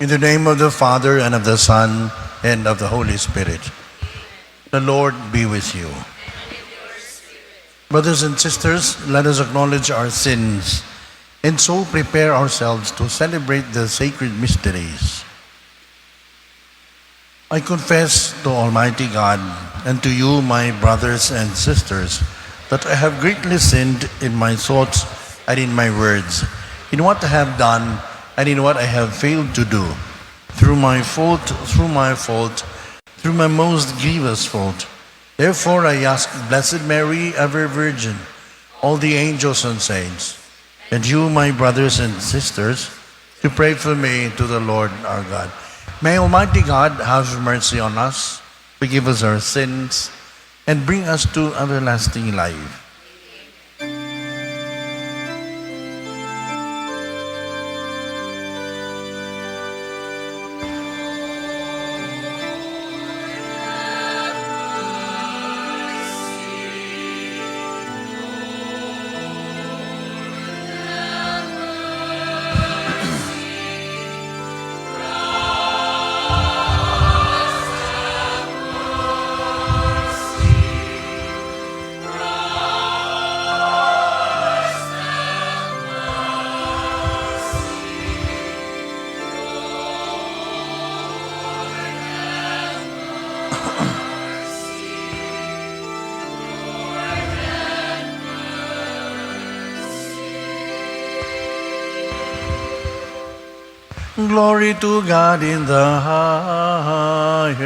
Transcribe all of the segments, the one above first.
In the name of the Father, and of the Son, and of the Holy Spirit. The Lord be with you. Brothers and sisters, let us acknowledge our sins and so prepare ourselves to celebrate the sacred mysteries. I confess to Almighty God and to you, my brothers and sisters, that I have greatly sinned in my thoughts and in my words, in what I have done and in what I have failed to do, through my fault, through my most grievous fault. Therefore I ask Blessed Mary, ever Virgin, all the angels and saints, and you, my brothers and sisters, to pray for me to the Lord our God. May Almighty God have mercy on us, forgive us our sins, and bring us to everlasting life. Glory to God in the highest.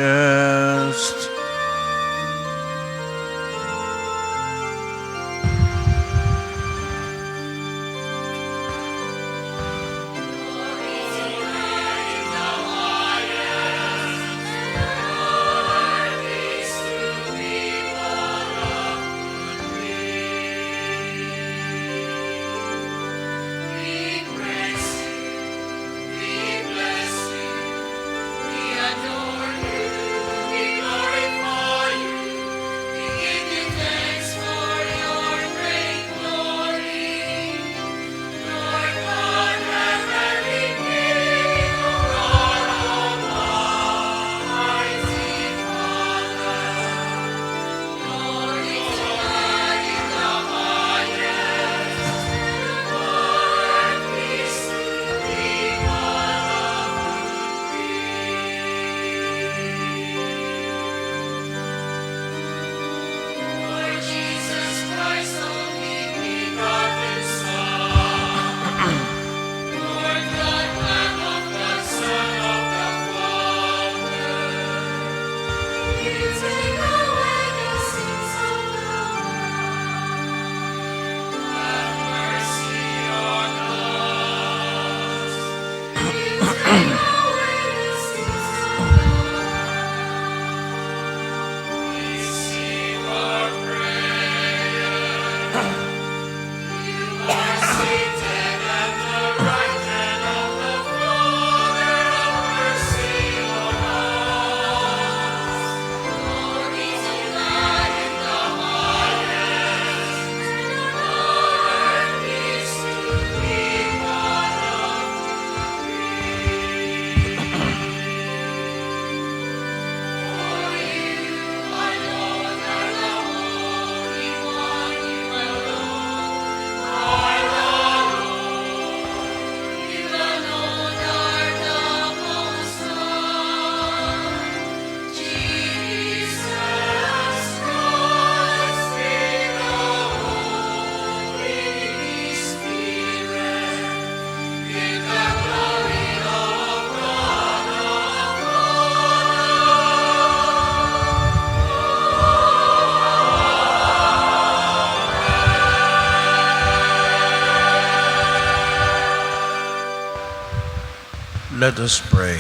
Let us pray.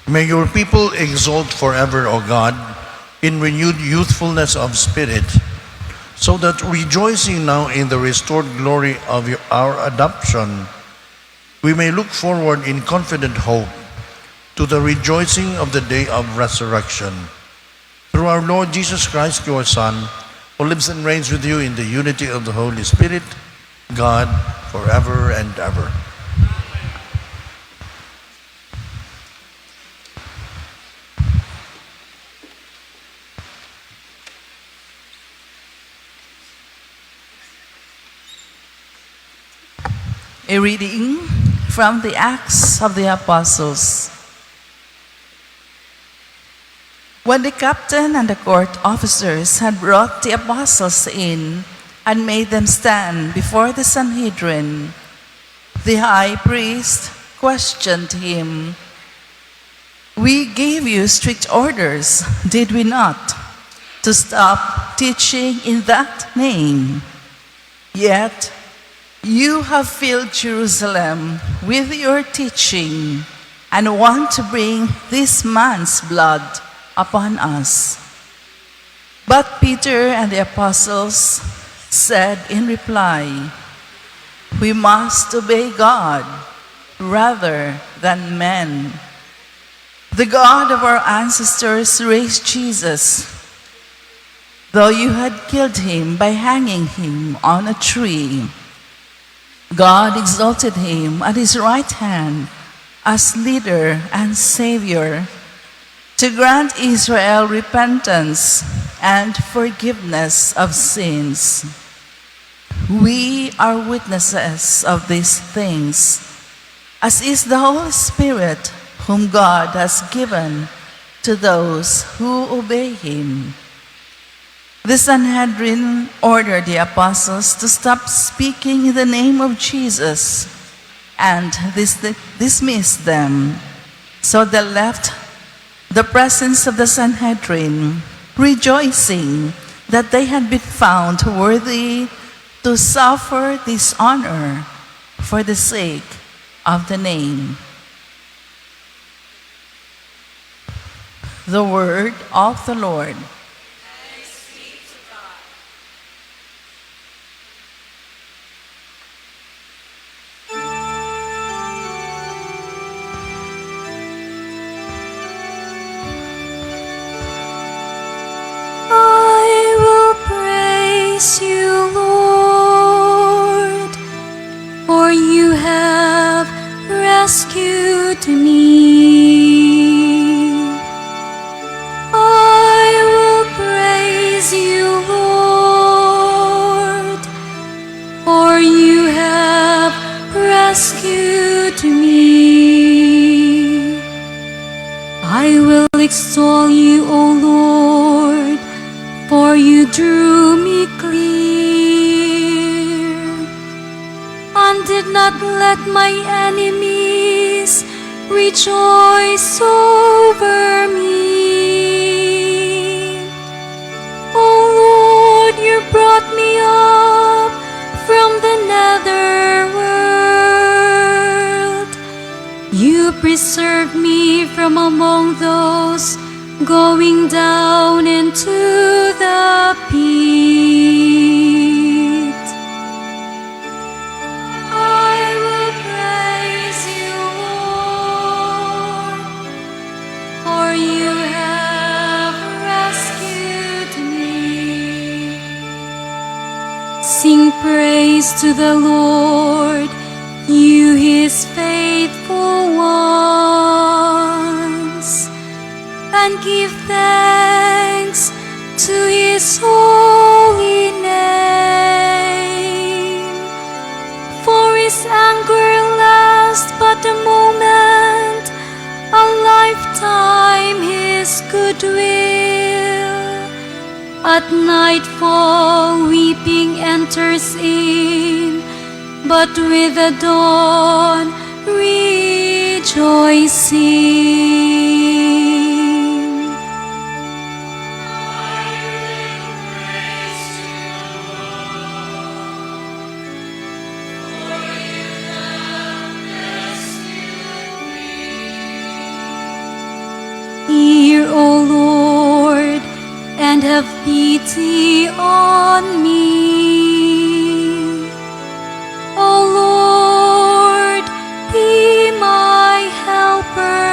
May your people exult forever, O God, in renewed youthfulness of spirit, so that rejoicing now in the restored glory of our adoption, we may look forward in confident hope to the rejoicing of the day of resurrection. Through our Lord Jesus Christ, your Son, who lives and reigns with you in the unity of the Holy Spirit, God, forever and ever. A reading from the Acts of the Apostles. When the captain and the court officers had brought the apostles in and made them stand before the Sanhedrin, the high priest questioned him, "We gave you strict orders, did we not, to stop teaching in that name? Yet you have filled Jerusalem with your teaching and want to bring this man's blood upon us." But Peter and the apostles said in reply, "We must obey God rather than men. The God of our ancestors raised Jesus, though you had killed him by hanging him on a tree. God exalted him at his right hand as leader and savior, to grant Israel repentance and forgiveness of sins. We are witnesses of these things, as is the Holy Spirit, whom God has given to those who obey him." The Sanhedrin ordered the apostles to stop speaking in the name of Jesus and dismissed them. So they left the presence of the Sanhedrin, rejoicing that they had been found worthy to suffer dishonor for the sake of the name. The word of the Lord. Praise you, Lord, for you have rescued me. I will praise you, Lord, for you have rescued me. I will extol you, O Lord, for you drew me clear and did not let my enemies rejoice over me. O Lord, you brought me up from the nether world. You preserved me from among those going down into the pit. I will praise you, Lord, for you have rescued me. Sing praise to the Lord, you his faithful ones, and give thanks to his holy name. For his anger lasts but a moment, a lifetime his goodwill. At nightfall weeping enters in, but with the dawn rejoicing. Hear, O Lord, and have pity on me. O Lord, be my helper.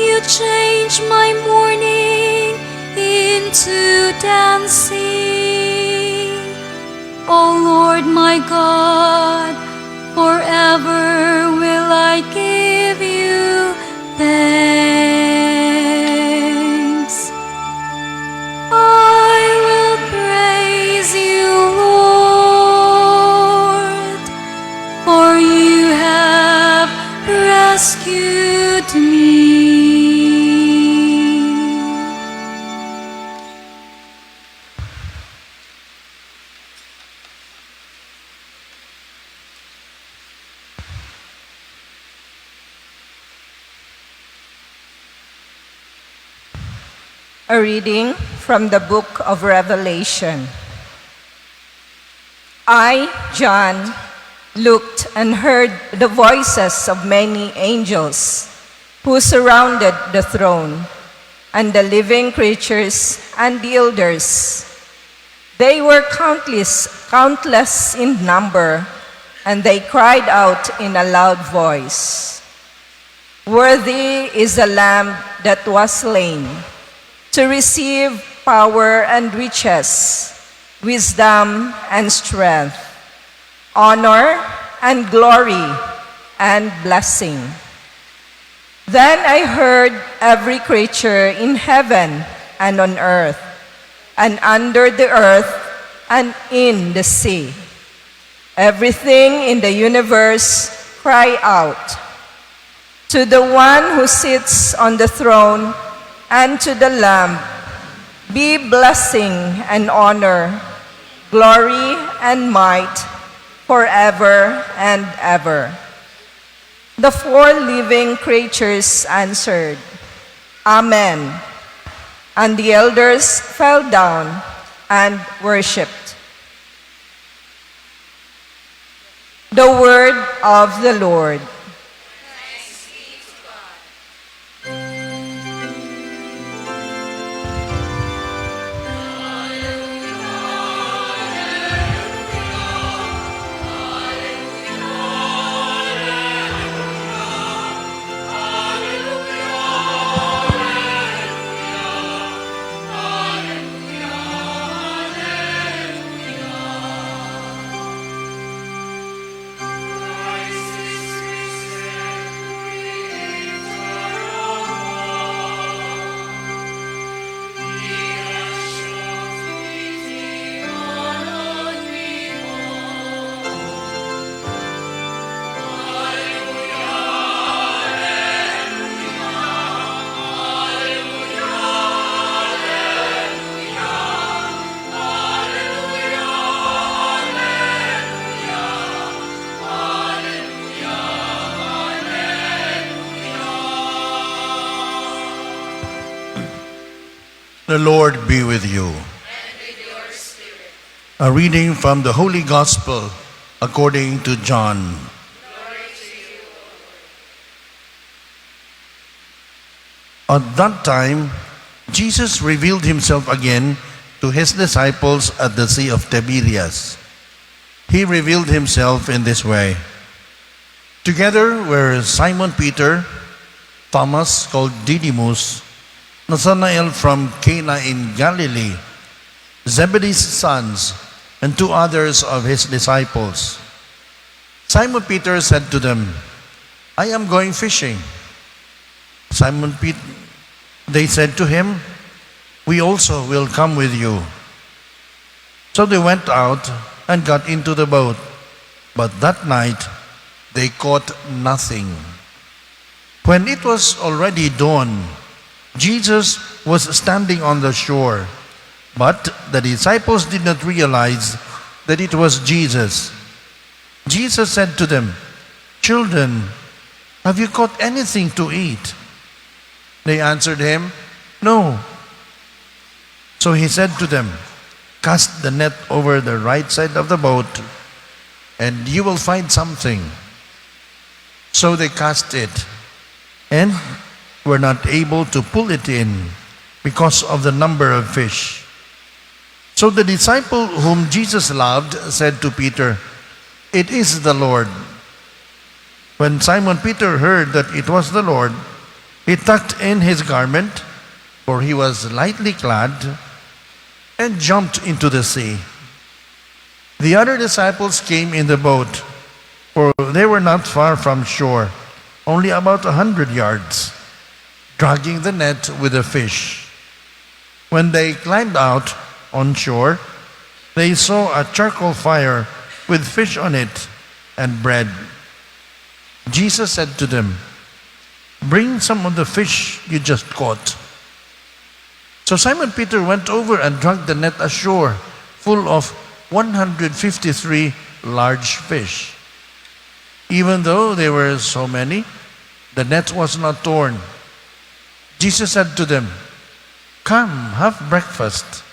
You change my mourning into dancing. O Lord, my God, forever will I give you thanks. I will praise you, Lord, rescued me. A reading from the book of Revelation. I, John, looked and heard the voices of many angels who surrounded the throne and the living creatures and the elders. They were countless in number, and they cried out in a loud voice, "Worthy is the Lamb that was slain, to receive power and riches, wisdom and strength, honor and glory and blessing." Then I heard every creature in heaven and on earth, and under the earth and in the sea, everything in the universe cry out, "To the one who sits on the throne and to the Lamb be blessing and honor, glory and might forever and ever." The four living creatures answered, "Amen." And the elders fell down and worshipped. The word of the Lord. The Lord be with you. And with your spirit. A reading from the Holy Gospel according to John. Glory to you, O Lord. At that time, Jesus revealed himself again to his disciples at the Sea of Tiberias. He revealed himself in this way. Together were Simon Peter, Thomas called Didymus, Nathanael from Cana in Galilee, Zebedee's sons, and two others of his disciples. Simon Peter said to them, "I am going fishing." They said to him, "We also will come with you." So they went out and got into the boat, but that night they caught nothing. When it was already dawn, Jesus was standing on the shore, but the disciples did not realize that it was Jesus. Jesus said to them, "Children, have you caught anything to eat?" They answered him, "No." So he said to them, "Cast the net over the right side of the boat, and you will find something." So they cast it, and were not able to pull it in because of the number of fish. So the disciple whom Jesus loved said to Peter, "It is the Lord." When Simon Peter heard that it was the Lord, he tucked in his garment, for he was lightly clad, and jumped into the sea. The other disciples came in the boat, for they were not far from shore, only about 100 yards, dragging the net with the fish. When they climbed out on shore, they saw a charcoal fire with fish on it and bread. Jesus said to them, bring some of the fish you just caught." So Simon Peter went over and dragged the net ashore, full of 153 large fish. Even though there were so many, the net was not torn. Jesus said to them, "Come, have breakfast."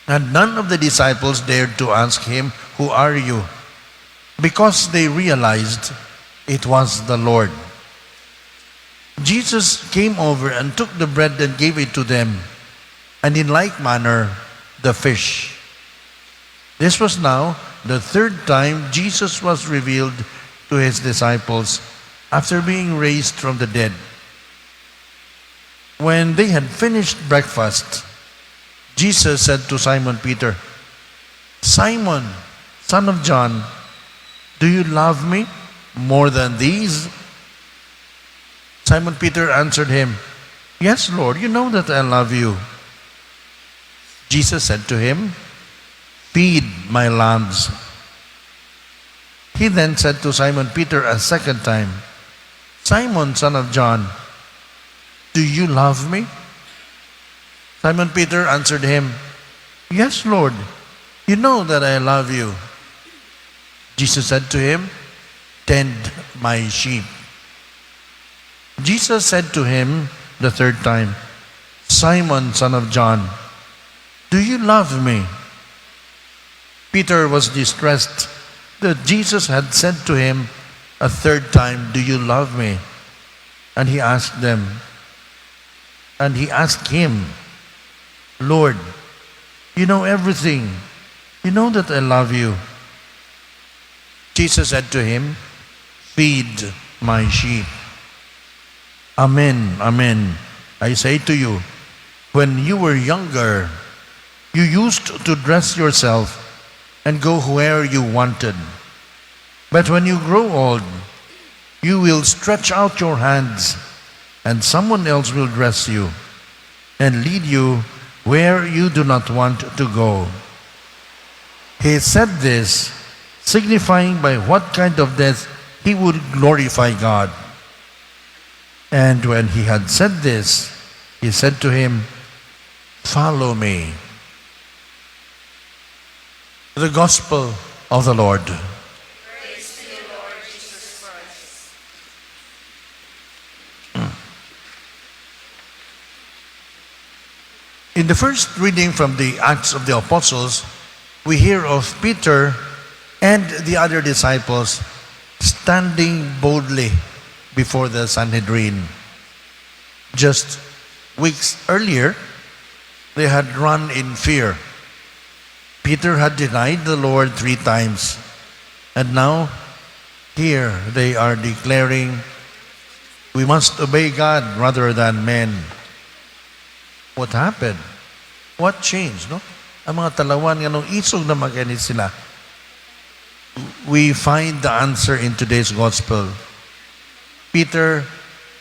And none of the disciples dared to ask him, "Who are you?" because they realized it was the Lord. Jesus came over and took the bread and gave it to them, and in like manner the fish. This was now the third time Jesus was revealed to his disciples after being raised from the dead. When they had finished breakfast, Jesus said to Simon Peter, "Simon, son of John, do you love me more than these?" Simon Peter answered him, "Yes, Lord, you know that I love you." Jesus said to him, "Feed my lambs." He then said to Simon Peter a second time, "Simon, son of John, do you love me?" Simon Peter answered him, "Yes, Lord, you know that I love you." Jesus said to him, "Tend my sheep." Jesus said to him the third time, "Simon, son of John, do you love me?" Peter was distressed that Jesus had said to him a third time, "Do you love me?" And he asked him, "Lord, you know everything. You know that I love you." Jesus said to him, "Feed my sheep." Amen, amen, I say to you, when you were younger, you used to dress yourself and go where you wanted. But when you grow old, you will stretch out your hands, and someone else will dress you and lead you where you do not want to go. He said this, signifying by what kind of death he would glorify God. And when he had said this, he said to him, "Follow me." The Gospel of the Lord. Praise to you, Lord Jesus Christ. In the first reading from the Acts of the Apostles, we hear of Peter and the other disciples standing boldly before the Sanhedrin. Just weeks earlier, they had run in fear. Peter had denied the Lord 3 times. And now, here they are declaring, we must obey God rather than men. What happened? What changed? No? Ang mga talawan nga nung isog na mag-init sila. We find the answer in today's gospel. Peter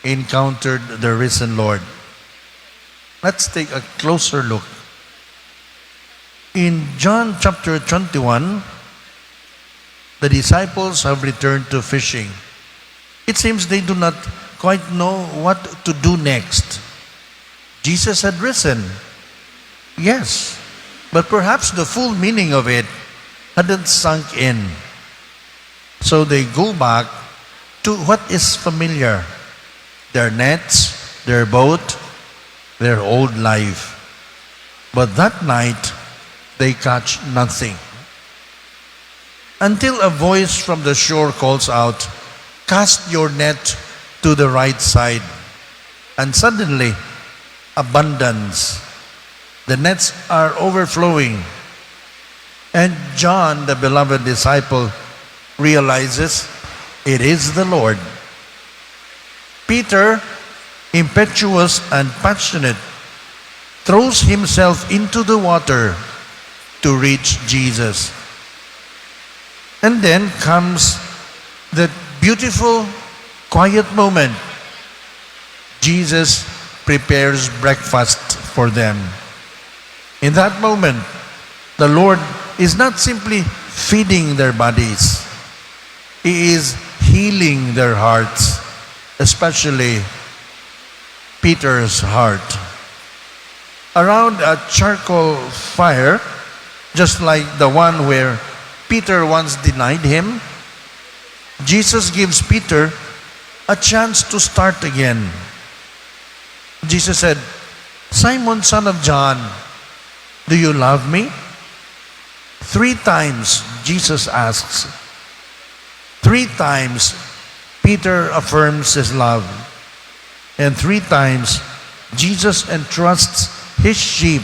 encountered the risen Lord. Let's take a closer look. In John chapter 21, the disciples have returned to fishing. It seems they do not quite know what to do next. Jesus had risen. Yes, but perhaps the full meaning of it hadn't sunk in. So they go back to what is familiar. Their nets, their boat, their old life. But that night, they catch nothing. Until a voice from the shore calls out, "Cast your net to the right side." And suddenly, abundance. The nets are overflowing. And John, the beloved disciple, realizes it is the Lord. Peter, impetuous and passionate, throws himself into the water to reach Jesus. And then comes that beautiful, quiet moment. Jesus prepares breakfast for them. In that moment, the Lord is not simply feeding their bodies. He is healing their hearts especially Peter's heart. Around a charcoal fire, just like the one where Peter once denied him, Jesus gives Peter a chance to start again. Jesus said, "Simon, son of John, do you love me?" 3 times Jesus asks. 3 times Peter affirms his love. And 3 times Jesus entrusts his sheep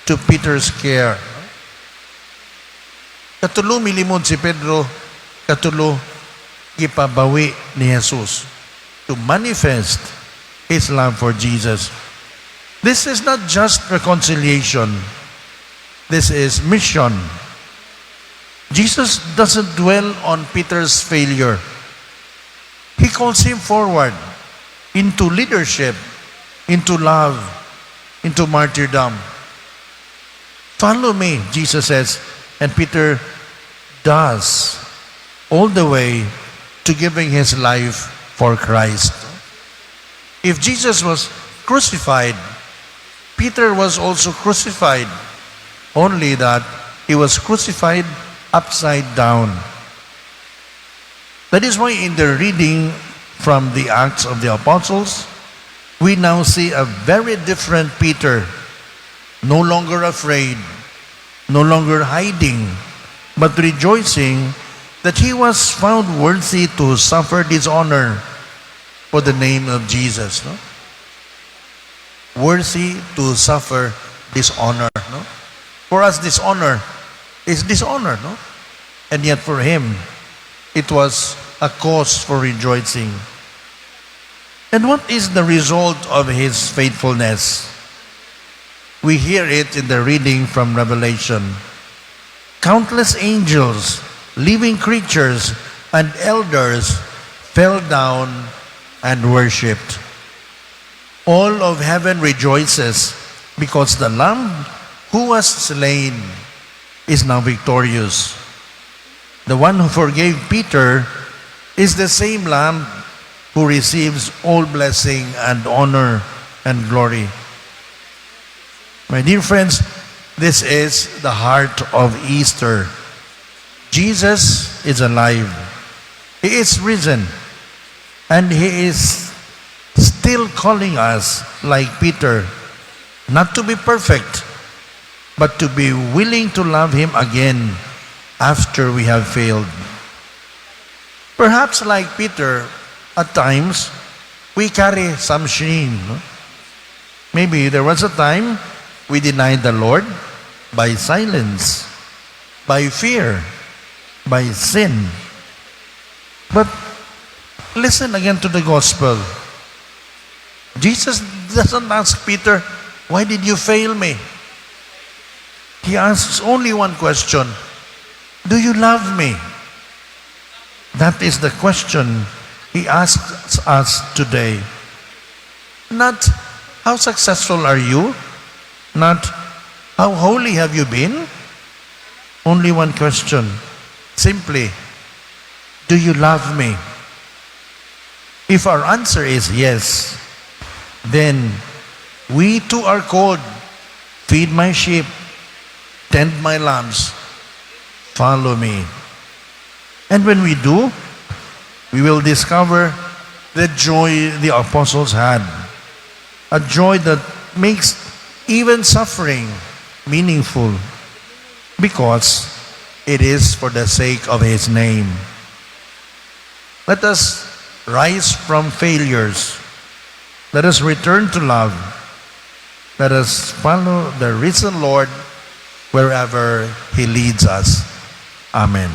to Peter's care. Katulo milimod si Pedro, katulo gipabawi ni Jesus to manifest his love for Jesus. This is not just reconciliation. This is mission. Jesus doesn't dwell on Peter's failure. He calls him forward into leadership, into love, into martyrdom. Follow me, Jesus says, and Peter does, all the way to giving his life for Christ. If Jesus was crucified, Peter was also crucified, only that he was crucified upside down. That is why in the reading from the Acts of the Apostles, we now see a very different Peter, no longer afraid, no longer hiding, but rejoicing that he was found worthy to suffer dishonor for the name of Jesus. No? Worthy to suffer dishonor. No? For us, dishonor is dishonor. No? And yet for him, it was a cause for rejoicing. And what is the result of his faithfulness? We hear it in the reading from Revelation. Countless angels, living creatures, and elders fell down and worshipped. All of heaven rejoices because the Lamb who was slain is now victorious. The one who forgave Peter is the same Lamb who receives all blessing and honor and glory. My dear friends, this is the heart of Easter. Jesus is alive. He is risen. And He is still calling us, like Peter, not to be perfect, but to be willing to love Him again after we have failed. Perhaps like Peter, at times, we carry some shame. No? Maybe there was a time we denied the Lord by silence, by fear, by sin. But listen again to the gospel. Jesus doesn't ask Peter, "Why did you fail me?" He asks only one question, "Do you love me?" That is the question He asks us today. Not, "How successful are you?" Not, "How holy have you been?" Only one question. Simply, "Do you love me?" If our answer is yes, then we too are called, "Feed my sheep, tend my lambs, follow me." And when we do, we will discover the joy the apostles had. A joy that makes even suffering meaningful because it is for the sake of His name. Let us rise from failures. Let us return to love. Let us follow the risen Lord wherever He leads us. Amen.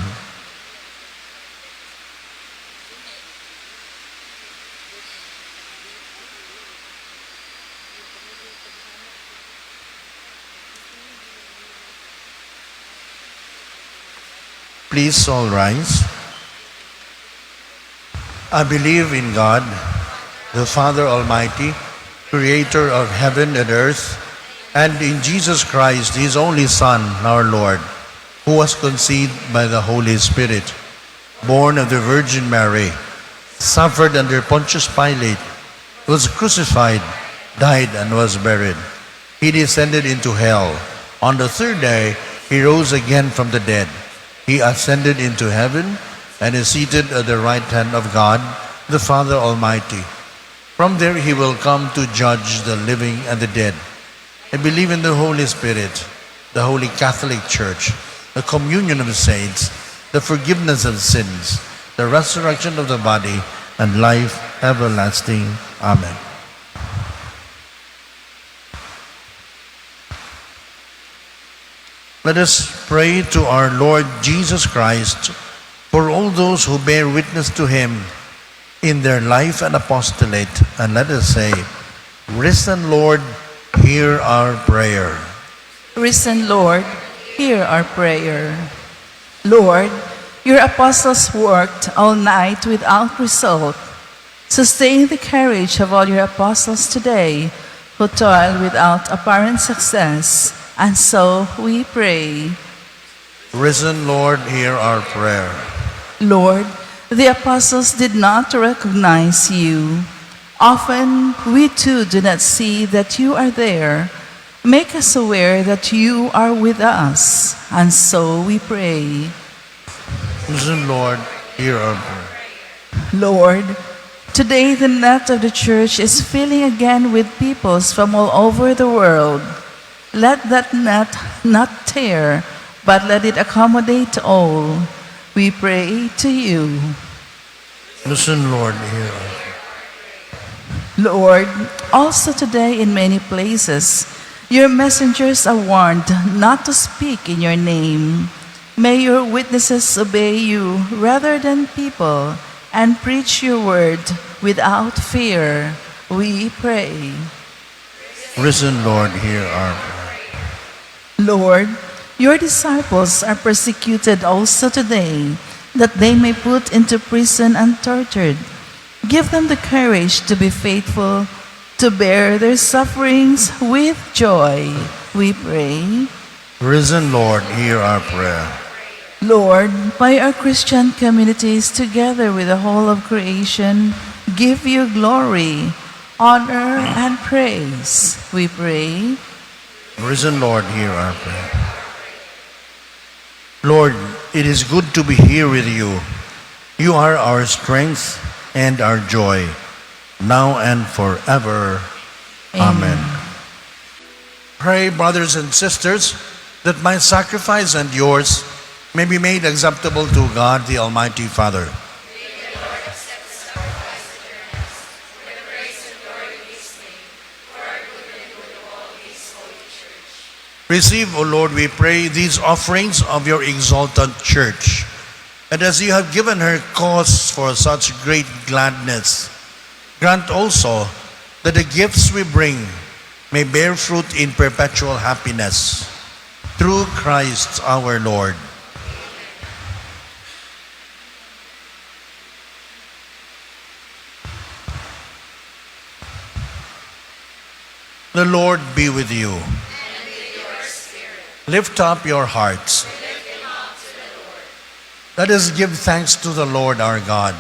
Please all rise. I believe in God, the Father Almighty, creator of heaven and earth, and in Jesus Christ, His only Son, our Lord, who was conceived by the Holy Spirit, born of the Virgin Mary, suffered under Pontius Pilate, was crucified, died, and was buried. He descended into hell. On the third day, he rose again from the dead. He ascended into heaven and is seated at the right hand of God, the Father Almighty. From there he will come to judge the living and the dead. I believe in the Holy Spirit, the Holy Catholic Church, the communion of saints, the forgiveness of sins, the resurrection of the body, and life everlasting. Amen. Let us pray to our Lord Jesus Christ for all those who bear witness to him in their life and apostolate. And let us say, Risen Lord, hear our prayer. Risen Lord, hear our prayer. Lord, your apostles worked all night without result. Sustain the courage of all your apostles today who toil without apparent success. And so we pray. Risen Lord, hear our prayer. Lord, the apostles did not recognize you. Often we too do not see that you are there. Make us aware that you are with us. And so we pray. Risen Lord, hear our prayer. Lord, today the net of the church is filling again with peoples from all over the world. Let that net not tear, but let it accommodate all. We pray to you. Listen, Lord, hear our prayer. Lord, also today in many places, your messengers are warned not to speak in your name. May your witnesses obey you rather than people and preach your word without fear. We pray. Risen Lord, hear our prayer. Lord, your disciples are persecuted also today, that they may put into prison and tortured. Give them the courage to be faithful, to bear their sufferings with joy. We pray. Risen Lord, hear our prayer. Lord, by our Christian communities together with the whole of creation, give you glory, honor, and praise. We pray. Risen Lord, hear our prayer. Lord, it is good to be here with you. You are our strength and our joy, now and forever. Amen. Pray, brothers and sisters, that my sacrifice and yours may be made acceptable to God, the Almighty Father. Receive, O Lord, we pray, these offerings of your exalted church. And as you have given her cause for such great gladness, grant also that the gifts we bring may bear fruit in perpetual happiness. Through Christ our Lord. The Lord be with you. Lift up your hearts. Let us give thanks to the Lord our God.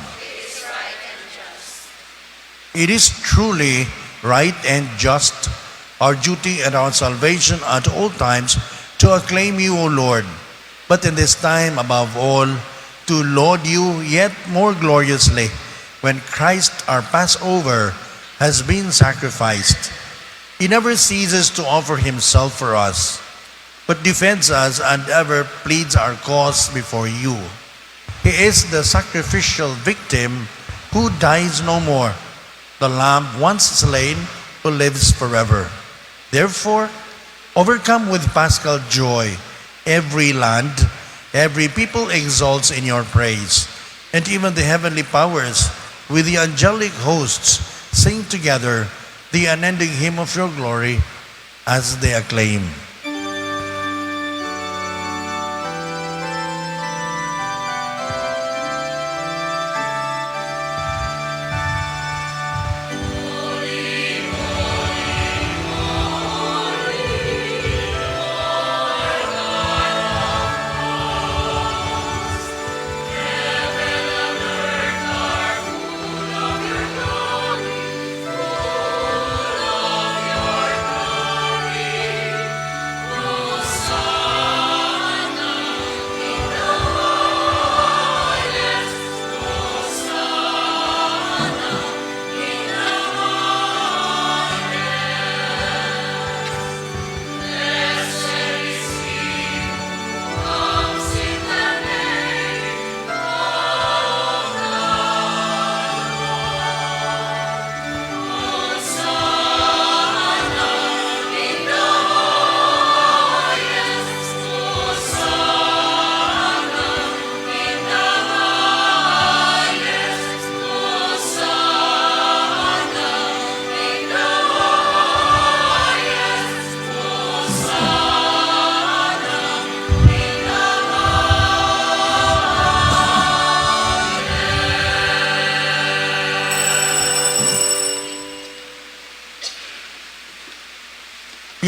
It is truly right and just, our duty and our salvation at all times, to acclaim you, O Lord, but in this time above all, to laud you yet more gloriously when Christ our Passover has been sacrificed. He never ceases to offer himself for us, but defends us and ever pleads our cause before you. He is the sacrificial victim who dies no more, the Lamb once slain who lives forever. Therefore, overcome with paschal joy, every land, every people exalts in your praise, and even the heavenly powers with the angelic hosts sing together the unending hymn of your glory as they acclaim.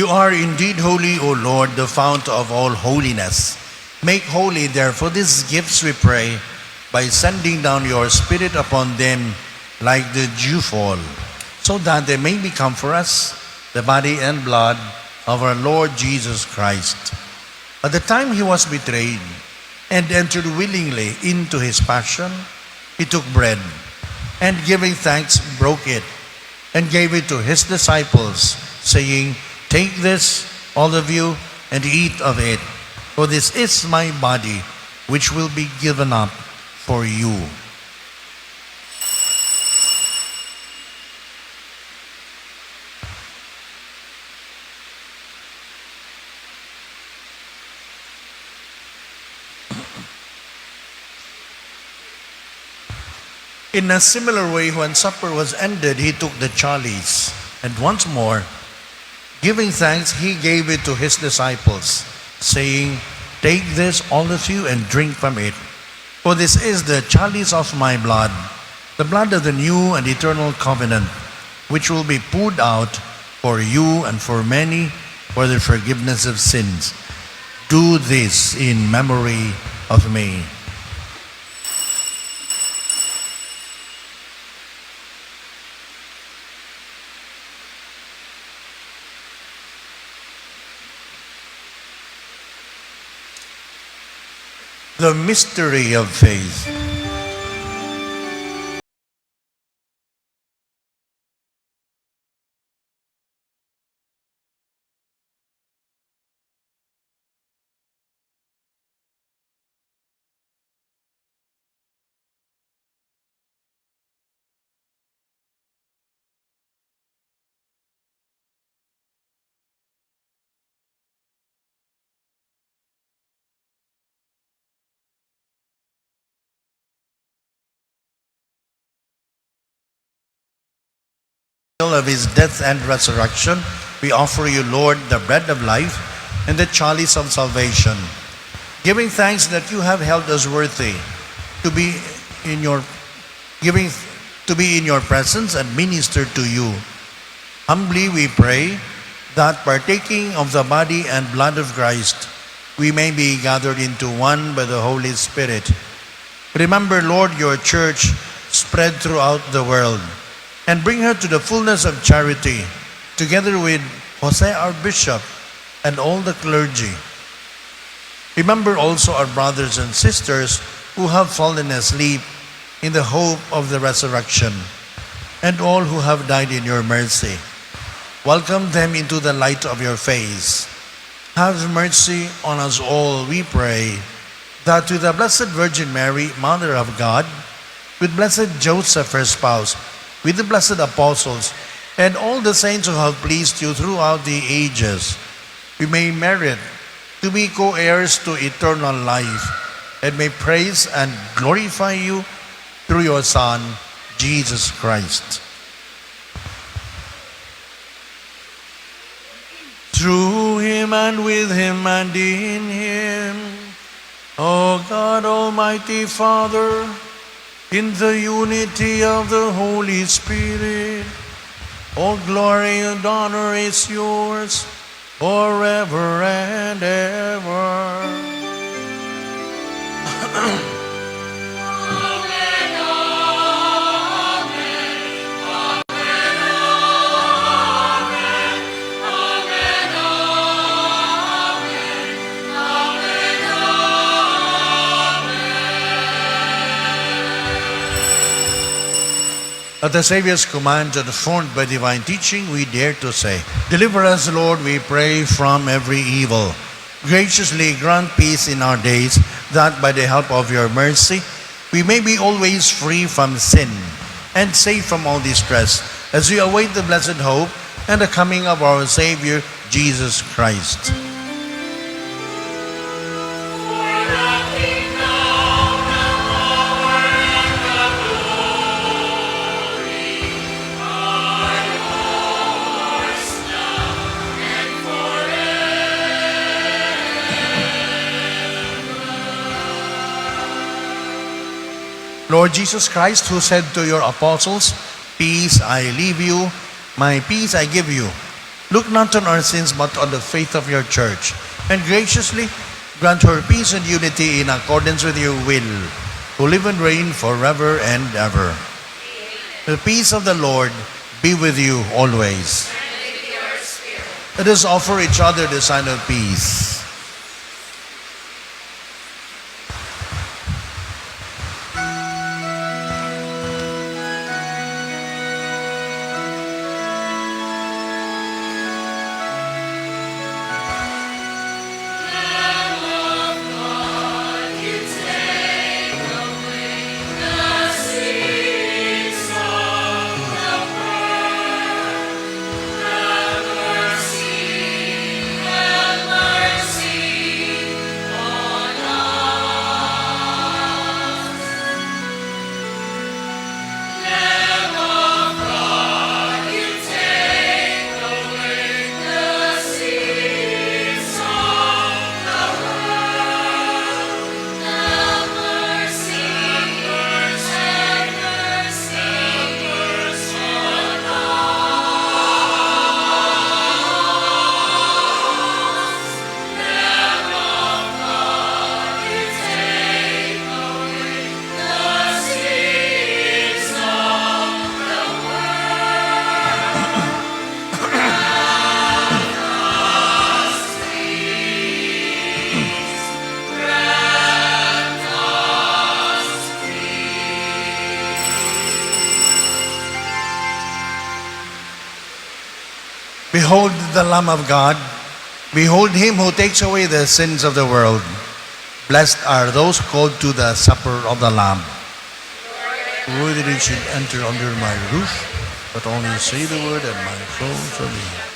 You are indeed holy, O Lord, the fount of all holiness. Make holy, therefore, these gifts, we pray, by sending down your Spirit upon them like the dewfall, so that they may become for us the body and blood of our Lord Jesus Christ. At the time he was betrayed and entered willingly into his passion, he took bread and giving thanks broke it and gave it to his disciples, saying, "Take this, all of you, and eat of it, for this is my body, which will be given up for you." In a similar way, when supper was ended, he took the chalice, and once more, giving thanks, he gave it to his disciples, saying, "Take this, all of you, and drink from it. For this is the chalice of my blood, the blood of the new and eternal covenant, which will be poured out for you and for many for the forgiveness of sins. Do this in memory of me." The mystery of faith. Of his death and resurrection, we offer you, Lord, the bread of life and the chalice of salvation, giving thanks that you have held us worthy to be in your presence and minister to you. Humbly we pray that partaking of the body and blood of Christ, we may be gathered into one by the Holy Spirit. Remember, Lord, your church spread throughout the world, and bring her to the fullness of charity, together with Jose, our bishop, and all the clergy. Remember also our brothers and sisters who have fallen asleep in the hope of the resurrection, and all who have died in your mercy. Welcome them into the light of your face. Have mercy on us all, we pray, that with the Blessed Virgin Mary, Mother of God, with Blessed Joseph, her spouse, with the blessed apostles, and all the saints who have pleased you throughout the ages, we may merit to be co-heirs to eternal life, and may praise and glorify you through your Son, Jesus Christ. Through him and with him and in him, O God, Almighty Father, in the unity of the Holy Spirit, all glory and honor is yours forever and ever. At the Savior's command and formed by divine teaching, we dare to say, "Deliver us, Lord, we pray, from every evil. Graciously grant peace in our days, that by the help of your mercy, we may be always free from sin and safe from all distress, as we await the blessed hope and the coming of our Savior, Jesus Christ." Lord Jesus Christ, who said to your apostles, "Peace I leave you, my peace I give you. Look not on our sins, but on the faith of your church, and graciously grant her peace and unity in accordance with your will, who live and reign forever and ever. The peace of the Lord be with you always. Let us offer each other the sign of peace. Behold the Lamb of God. Behold him who takes away the sins of the world. Blessed are those called to the supper of the Lamb. Worthy should enter under my roof, but only say the word and my soul shall live.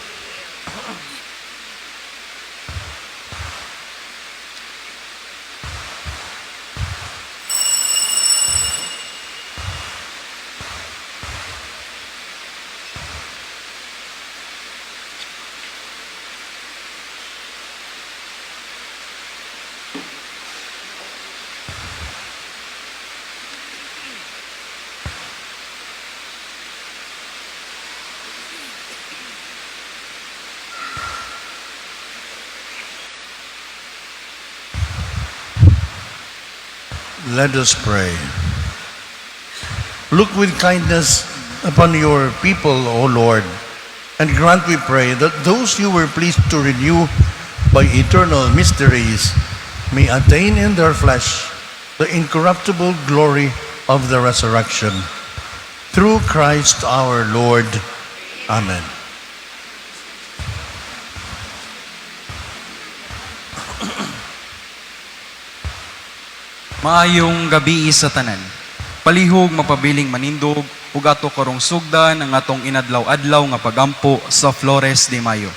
Let us pray. Look with kindness upon your people, O Lord, and grant, we pray, that those you were pleased to renew by eternal mysteries may attain in their flesh the incorruptible glory of the resurrection. Through Christ our Lord. Amen. Maayong gabi sa tanan. Palihog mapabiling manindog ug ato karong sugdan ang atong inadlaw-adlaw nga pagampo sa Flores de Mayo.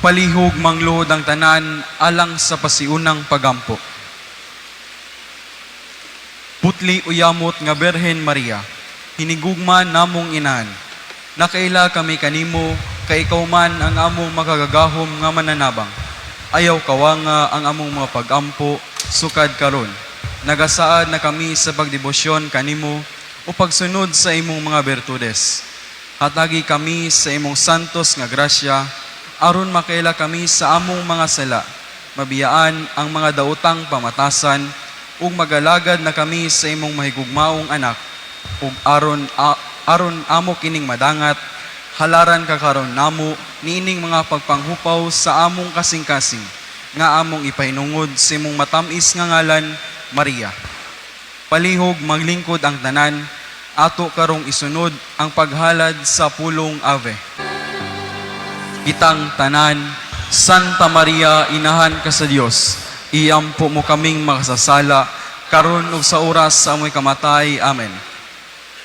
Palihog mangluhod ang tanan alang sa pasiunang pagampo. Putli uyamot nga Berhen Maria, hinigugman namong inahan. Nakaila kami kanimo, kay ikaw man ang among makagagahom nga mananabang. Ayaw kawanga ang among mga pagampo, sukad karon. Nagasaad na kami sa pagdebosyon kanimo, o pagsunod sa imong mga bertudes. Hatagi kami sa imong santos nga grasya, aron makaila kami sa among mga sala, mabiyaan ang mga daotang pamatasan, ug magalagad na kami sa imong mahigugmaong anak, ug aron amo kining madangat, halaran ka karon namo niining mga pagpanghupaw sa among kasing-kasing, nga among ipahinungod sa imong matamis nga ngalan, Maria. Palihog maglingkod ang tanan, ato karong isunod ang paghalad sa pulong Ave. Kitang tanan, Santa Maria, inahan ka sa Dios, iampo mo kaming makasasala, karon ug sa oras sa amoy kamatay. Amen.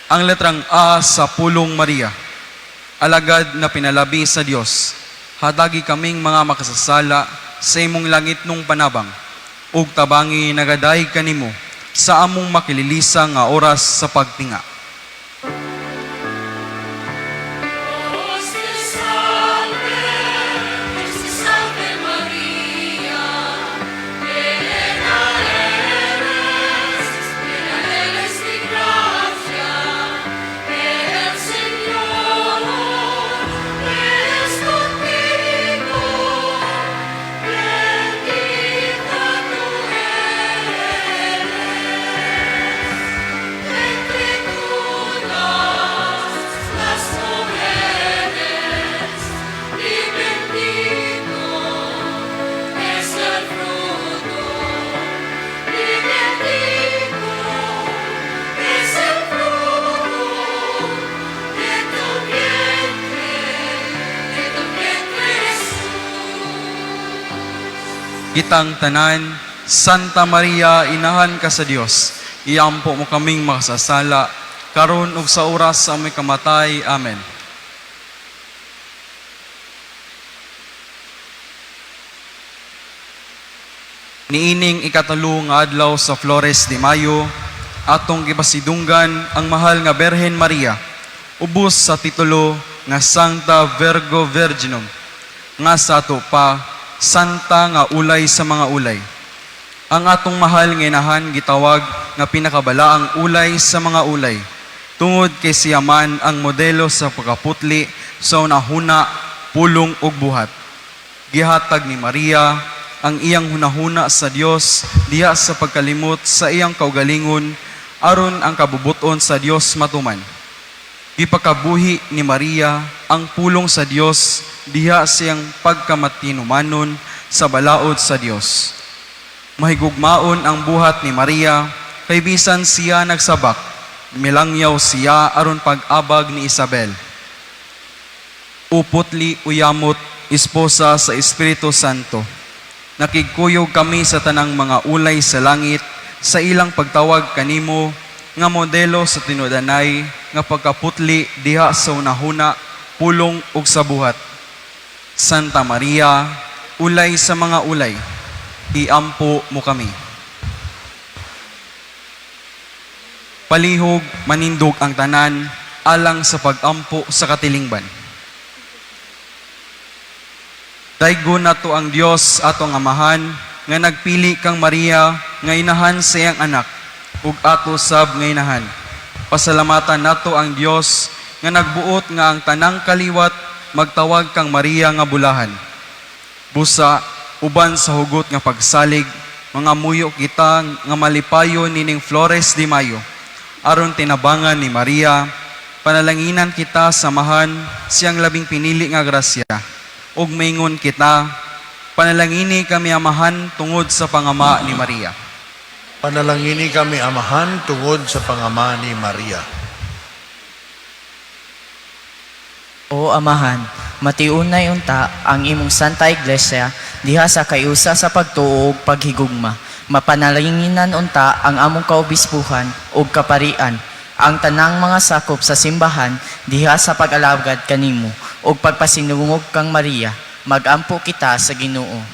Ang letrang A sa pulong Maria. Alagad na pinalabi sa Dios, hatagi kaming mga makasasala sa imong langit nung panabang, ug tabangi nagaday kanimo sa among makililisa nga oras sa pagtinga. Kitang tanan, Santa Maria, inahan ka sa Dios, iampo mo kaming makasasala, karon ug sa oras sa aming kamatay. Amen. Niining ikatalo nga adlaw sa Flores de Mayo, atong gipasidunggan ang mahal nga Berhen Maria, ubos sa titulo nga Sancta Virgo Virginum, nga sa ato pa Santa nga ulay sa mga ulay. Ang atong mahal nga inahan gitawag nga pinakabalaang ulay sa mga ulay, tungod kay siya man ang modelo sa pagkaputli sa unahuna, pulong ug buhat. Gihatag ni Maria ang iyang hunahuna sa Dios diha sa pagkalimot sa iyang kaugalingon, aron ang kabubuton sa Dios matuman. Gipakabuhi ni Maria ang pulong sa Dios diha siyang pagkamatinumanon sa balaod sa Dios. Mahigugmaon ang buhat ni Maria, kay bisan siya nagsabak, milangyaw siya aron pag-abag ni Isabel. Upotli uyamot, esposa sa Espiritu Santo. Nakigkuyog kami sa tanang mga ulay sa langit, sa ilang pagtawag kanimo, nga modelo sa tinudanay, nga pagkaputli diha sa unahuna, pulong ug sa buhat. Santa Maria, ulay sa mga ulay, iampo mo kami. Palihog manindog ang tanan, alang sa pag-ampo sa katilingban. Daygon nato ang Dios atong amahan, nga nagpili kang Maria, nga inahan sa iyang anak, ug ato sab nga inahan. Pasalamatan nato ang Dios, nga nagbuot nga ang tanang kaliwat, magtawag kang Maria nga bulahan. Busa, uban sa hugot nga pagsalig, mga muyo kita nga malipayo nining Flores de Mayo. Aron tinabangan ni Maria, panalanginan kita samahan siyang labing pinili nga grasya. Ug maingon kita, panalangini kami amahan tungod sa pangama ni Maria. Panalangini kami amahan tungod sa pangama ni Maria. O Amahan, matiunay unta ang imong Santa Iglesia diha sa kayusa sa pagtuo ug paghigugma. Mapanalanginan unta ang among kaobispuhan ug kaparian, ang tanang mga sakop sa simbahan diha sa pag-alagad kanimo ug pagpasinungog kang Maria. Magampo kita sa Ginoo.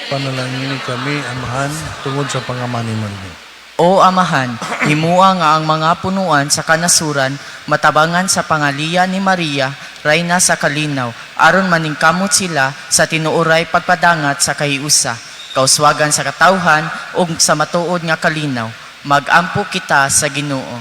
Panalangini kami amahan tungod sa pangama ni Maria. O Amahan, himua nga ang mga punuan sa kanasuran matabangan sa pangalian ni Maria, Reyna sa kalinaw, aron maningkamot sila sa tinuoray pagpadangat sa kahiusa, kauswagan sa katawhan ug sa matuod nga kalinaw. Magampo kita sa Ginoo.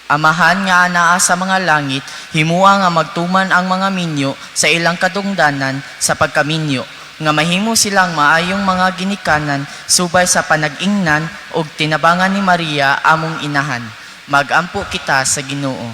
Amahan nga anaa sa mga langit, himua nga magtuman ang mga minyo sa ilang kadungdanan sa pagkaminyo, nga mahimo silang maayong mga ginikanan subay sa panag-ingnan ug tinabangan ni Maria among inahan. Magampo kita sa Ginoo.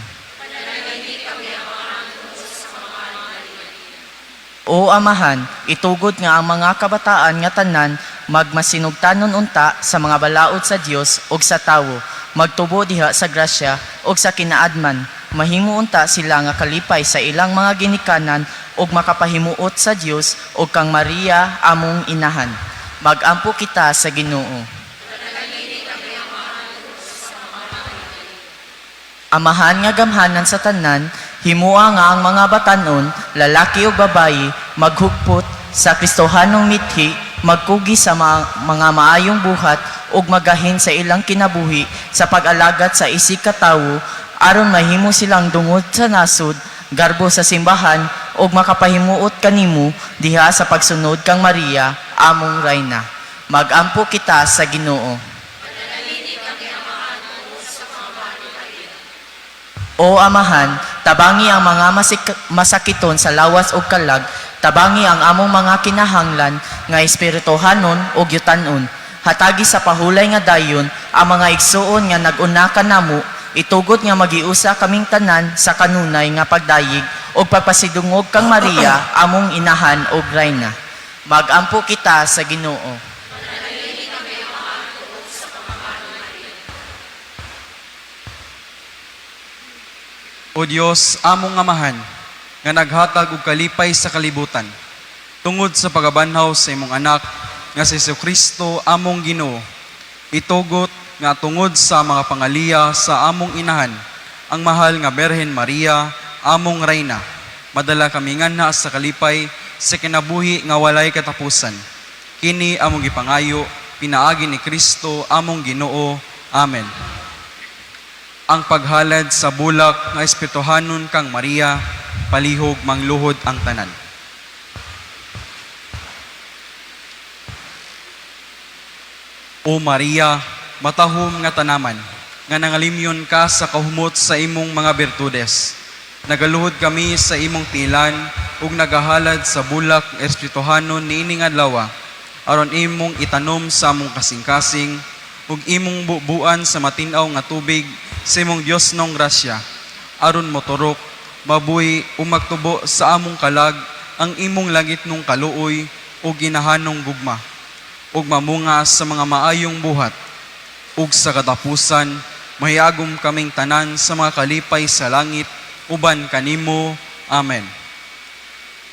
O Amahan, itugod nga ang mga kabataan nga tanan magmasinugtanon unta sa mga balaod sa Dios ug sa tawo, magtubo diha sa grasya ug sa kinaadman. Mahimo unta sila nga kalipay sa ilang mga ginikanan ug makapahimuot sa Dios ug kang Maria among inahan. Magampo kita sa Ginoo. Amahan nga gamhanan sa tanan, himua nga ang mga batanon, lalaki o babayi, maghugpot sa Kristohanong mithi, magkugi sa mga maayong buhat ug magahin sa ilang kinabuhi sa pag-alagat sa isig katawo aron mahimo silang dungod sa nasod, garbo sa simbahan ug makapahimuot kanimo diha sa pagsunod kang Maria among Rayna. Magampo kita sa Ginoo. O Amahan, tabangi ang mga masakiton sa lawas o kalag, tabangi ang among mga kinahanglan nga espirituhanon o yutanon. Hatagi sa pahulay nga dayon ang mga igsuon nga nag-una kanamo, itugod nga magiusa kaming tanan sa kanunay nga pagdayig o pagpasidungog kang Maria among inahan o Rayna. Magampo kita sa Ginoo. O Dios, among amahan, nga naghatag og kalipay sa kalibutan, tungod sa pagabanhaw sa imong anak, nga si Kristo among Ginoo, itugot nga tungod sa mga pangaliya sa among inahan, ang mahal nga Berhen Maria, among Rayna, madala kami nganha sa kalipay, sa kinabuhi nga walay katapusan. Kini among gipangayo, pinaagi ni Kristo among Ginoo. Amen. Ang paghalad sa bulak nga espirituhanon kang Maria, palihog mangluhod ang tanan. O Maria, matahom nga tanaman, nga nangalimyon ka sa kahumot sa imong mga bertudes. Nagaluhod kami sa imong tilan, ug nagahalad sa bulak nga espirituhanon niining adlaw, aron imong itanom sa among kasing-kasing, ug imong bubuan sa matinaw nga tubig sa imong Dios nong grasya, aron moturok, mabuhi o magtubo sa among kalag ang imong langit nung kaluoy o ginahanong gugma, ug mamunga sa mga maayong buhat, ug sa katapusan, mahiyagom kaming tanan sa mga kalipay sa langit, uban kanimo. Amen.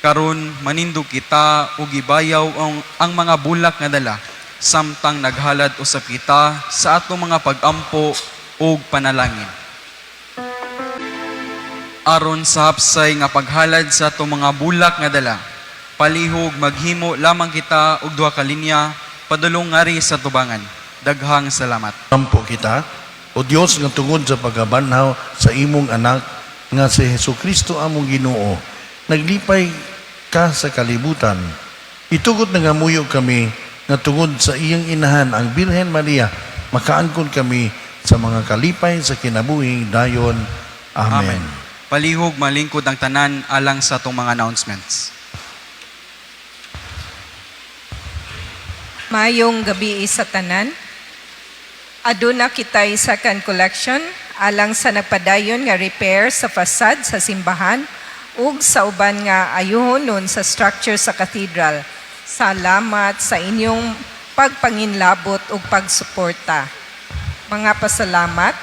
Karon manindog kita ug gibayaw ang mga bulak nga dala, samtang naghalad usab kita sa atong mga pagampo ug panalangin. Aron sa hapsay nga paghalad sa atong mga bulak nga dala, palihog maghimo lamang kita og duha ka linya padulong ngari sa tubangan. Daghang salamat. Ampo kita, o Dios nga tungod sa pagabanhaw sa imong anak nga si Kristo among Ginoo, naglipay ka sa kalibutan. Itugod na nga muyog kami nga tungod sa iyang inahan ang Birhen Maria, makaangkon kami sa mga kalipay sa kinabuhing dayon. Amen. Palihog malingkod ang tanan alang sa atong mga announcements. Mayong gabi sa tanan. Aduna kitay second collection alang sa nagpadayon nga repair sa fasad sa simbahan ug sa uban nga ayuhonon sa structure sa cathedral. Salamat sa inyong pagpanginlabot ug pagsuporta. Mga pasalamat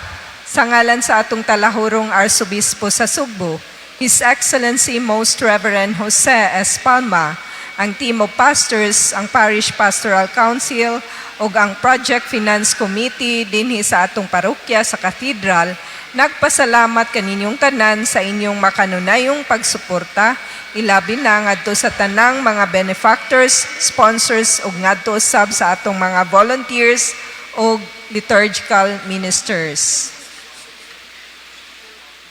sa ngalan sa atong talahurong Arsobispo sa Sugbo, His Excellency Most Reverend Jose S. Palma, ang team of pastors, ang Parish Pastoral Council, ug ang Project Finance Committee dinhi sa atong parokya sa Cathedral, nagpasalamat kaninyong tanan sa inyong makanunayong pagsuporta, ilabi na ngadto sa tanang mga benefactors, sponsors, ug ngadto usab sa atong mga volunteers ug liturgical ministers.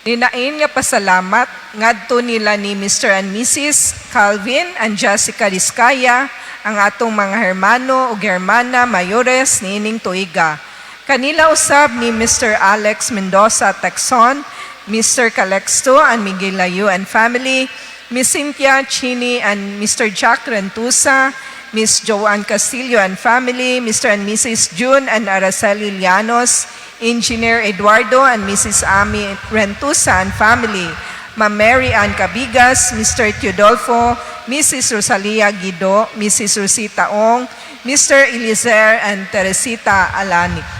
Ninain nga pasalamat ngadto nila ni Mr. and Mrs. Calvin and Jessica Diskaya, ang atong mga hermano ug hermana mayores niining tuiga. Kanila usab ni Mr. Alex Mendoza Texon, Mr. Calexto and Miguel Layo and family, Miss Cynthia Chini and Mr. Jack Rentusa, Miss Joanne Castillo and family, Mr. and Mrs. June and Araceli Llanos, Engineer Eduardo and Mrs. Ami Rentusa and family, Ma'am Mary Ann Cabigas, Mr. Teodolfo, Mrs. Rosalia Guido, Mrs. Rosita Ong, Mr. Elizer and Teresita Alani.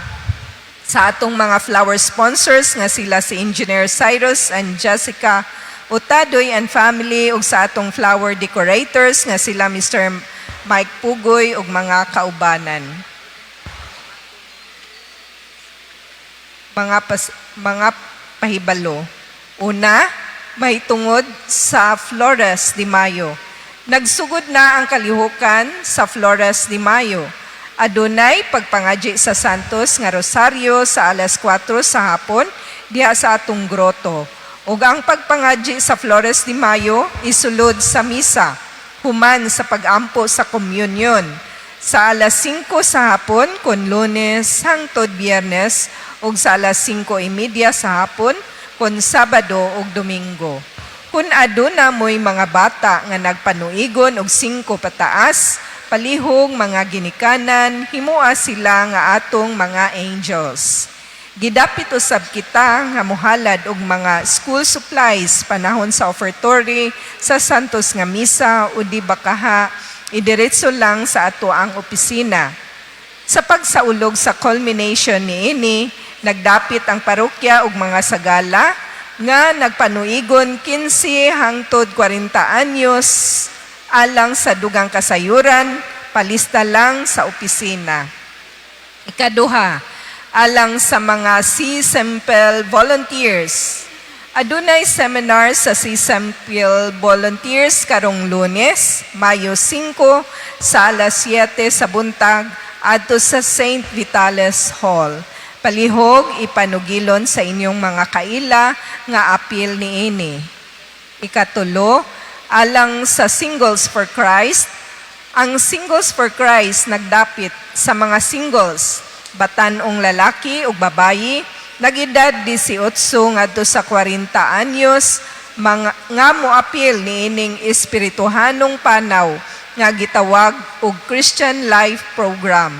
Sa atong mga flower sponsors nga sila si Engineer Cyrus and Jessica Utadoy and family ug sa atong flower decorators nga sila Mr. Mike Pugoy ug mga kaubanan. Mga pahibalo. Una, may tungod sa Flores de Mayo. Nagsugod na ang kalihukan sa Flores de Mayo. Adunay pagpangadyi sa Santos nga Rosario sa alas 4 sa hapon diha sa atong groto. Ug ang pagpangadyi sa Flores de Mayo isulod sa misa human sa pagampo sa komunyon sa alas 5 sa hapon kun Lunes hangtod Biyernes ug sa alas 5:30 sa hapon kun Sabado ug Domingo. Kun aduna mo'y mga bata nga nagpanuigon og 5 pataas, palihog mga ginikanan, himua sila nga atong mga angels. Gidapit usab kita nga mohalad og mga school supplies panahon sa offertory sa Santos nga misa o di bakaha idiretso lang sa ato ang opisina. Sa pagsaulog sa culmination niini, nagdapit ang parokya og mga sagala nga nagpanuigon 15 hangtod 40 anyos alang sa dugang kasayuran, palista lang sa opisina. Ikaduha, alang sa mga C-Sempel volunteers. Adunay seminar sa C-Sempel volunteers karong Lunes, Mayo 5, sa alas 7 sa buntag, adto sa St. Vitalis Hall. Palihog, ipanugilon sa inyong mga kaila nga apil niini. Ikatulo, alang sa Singles for Christ, ang Singles for Christ nagdapit sa mga singles, batanong lalaki o babayi, nagedad 18 ngadto sa 40 anyos, nga moapil niining espirituhanong panaw nga gitawag og Christian Life Program.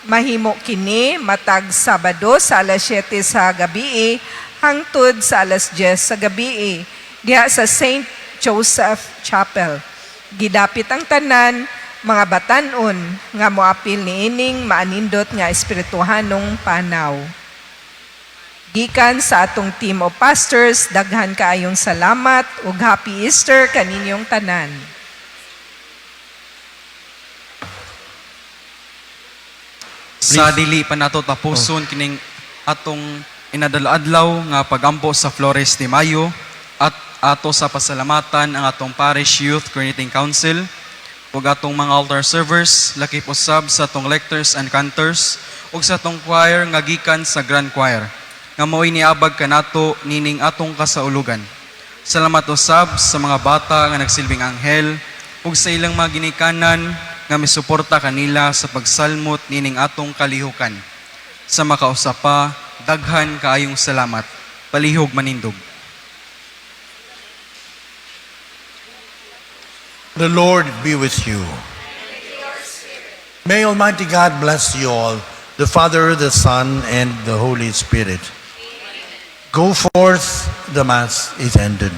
Mahimo kini matag Sabado sa alas 7 sa gabi hangtod sa alas 10 sa gabi diha sa St. Joseph Chapel. Gidapit ang tanan, mga batanon nga moapil niining maanindot nga espirituhanong panaw. Gikan sa atong team of pastors, daghan kaayong salamat ug Happy Easter kaninyong tanan. Sa dili pa nato tapuson kining atong inadala-adlaw nga pagampo sa Flores de Mayo at ato sa pasalamatan ang atong Parish Youth Coordinating Council ug atong mga altar servers, lakip usab sa atong lectors and cantors ug sa atong choir nga gikan sa Grand Choir nga mao'y niabag kanato nining atong kasaulugan. Salamat usab sa mga bata nga nagsilbing anghel ug sa ilang mga ginikanan nga misuporta kanila sa pagsalmot nining atong kalihukan. Sa makausapa, daghan kaayong salamat. Palihog manindog. The Lord be with you. May Almighty God bless you all, the Father, the Son, and the Holy Spirit. Go forth, the Mass is ended.